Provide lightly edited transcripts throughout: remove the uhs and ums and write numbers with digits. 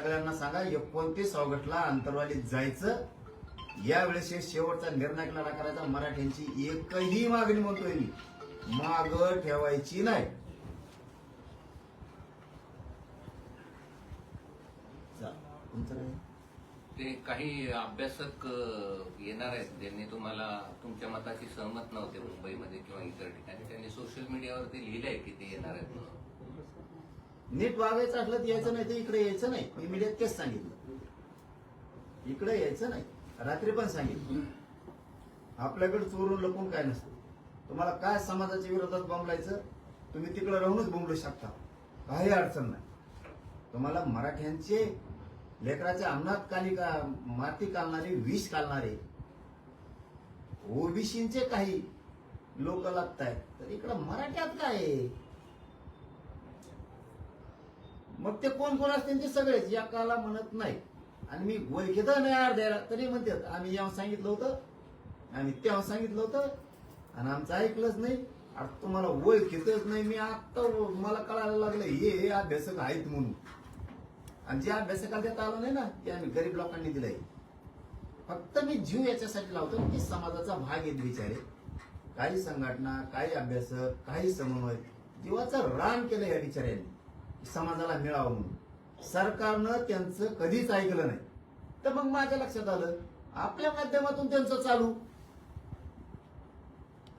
सगळ्यांना सांगा 29 ऑगस्टला अंतरवालीत जायचं. यावेळेस शेवटचा निर्णय करायचा. मराठ्यांची एकही मागणी म्हणतोय मी माग ठेवायची नाही. तुमचं काय? ते काही अभ्यासक येणार आहेत ज्यांनी तुम्हाला तुमच्या मताशी सहमत नव्हते मुंबईमध्ये किंवा इतर ठिकाणी, त्यांनी सोशल मीडियावरती लिहिलंय की ते येणार आहेत म्हणून. नीट वागायचं असलं तर यायचं नाही तर इकडे यायचं नाही. मी मीडियात तेच सांगितलं, इकडे यायचं नाही. रात्री पण सांगितलं आपल्याकडे चोरून लपून काय नसतं. तुम्हाला काय समाजाच्या विरोधात बोंबलायचं तुम्ही तिकडे राहूनच बोंबलू शकता, काही अडचण नाही. तुम्हाला मराठ्यांचे लेकराच्या अन्नात माती कालणारे विष कालणारे ओबीसीचे काही लोक लागतायत तर इकडं मराठ्यात काय आहे? मग ते कोण कोण असते ते सगळेच या काला म्हणत नाही. आणि मी ओळखीत नाही अर्ध्याला तरी म्हणतात आम्ही जेव्हा सांगितलं होतं आम्ही तेव्हा सांगितलं होतं आणि आमचं ऐकलंच नाही. आता तुम्हाला ओळखीतच नाही. मी आता मला कळायला लागलं हे अभ्यासक आहेत म्हणून. आणि जे अभ्यासकाला देता आलं नाही ना ते आम्ही गरीब लोकांनी दिलंय. फक्त मी जीव याच्यासाठी लावतो की समाजाचा भाग आहेत बिचारे. काही संघटना, काही अभ्यासक, काही समन्वय जीवाचं रान केलं या बिचाऱ्यांनी समाजाला मिळावं म्हणून. सरकारनं त्यांचं कधीच ऐकलं नाही. तर मग माझ्या लक्षात आलं आपल्या माध्यमातून त्यांचं चालू.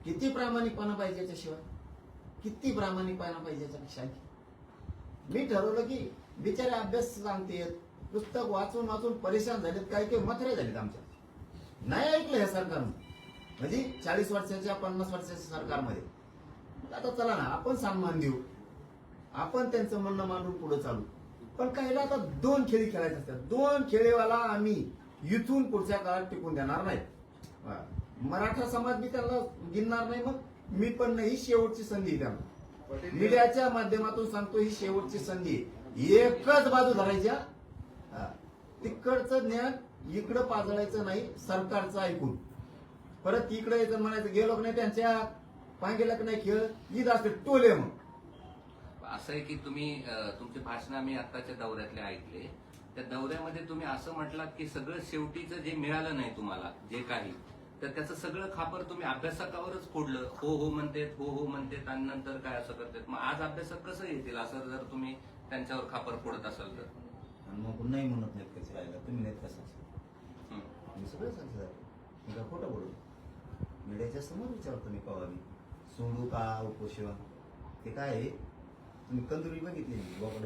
किती प्रामाणिकपणा पाहिजे याच्याशिवाय, किती प्रामाणिकपणा पाहिजे याच्यापेक्षा. मी ठरवलं की बिचारे अभ्यास सांगतेत, पुस्तक वाचून वाचून परेशान झालेत, काही काही मथरे झालेत आमच्या. नाही ऐकलं या सरकारनं. म्हणजे 40 वर्षाच्या 50 वर्षाच्या सरकारमध्ये. आता चला ना आपण सन्मान देऊ, आपण त्यांचं म्हणणं मांडून पुढे चालू. पण काहीला आता 2 खेळी खेळायचे असतात. 2 खेळेवाला आम्ही इथून पुढच्या काळात टिकून देणार नाही. मराठा समाज बी त्यांना गिनणार नाही. मग मी पण नाही. ही शेवटची संधी त्यांना मीडियाच्या माध्यमातून सांगतो, ही शेवटची संधी. एकच बाजू धरायच्या, तिकडचं ज्ञान इकडं पाजळायचं नाही. सरकारचं ऐकून परत इकडे यायचं म्हणायचं गेलो नाही त्यांच्या पांगेला नाही खेळ ईद असते टोले. मग असं आहे की तुम्ही तुमचे भाषण आम्ही आताच्या दौऱ्यातले ऐकले. त्या दौऱ्यामध्ये तुम्ही असं म्हटलात की सगळं शेवटीचं जे मिळालं नाही तुम्हाला जे काही, तर त्याचं सगळं खापर तुम्ही अभ्यासकावरच फोडलं. हो हो म्हणतात, हो हो म्हणतात आणि नंतर काय असं करतात. मग आज अभ्यासक कसं येतील असं जर तुम्ही त्यांच्यावर खापर फोडत असाल तर? मग नाही म्हणत नाहीत कसे राहिला तुम्ही नाहीत कसं मी सगळं सांगतो. मी का खोटं बोलू? मीडियाच्या समोर विचारतो मी कवा मी सोडू का उपोषण. ते काय आहे तुम्ही कंदुरी बघितली बोकडाची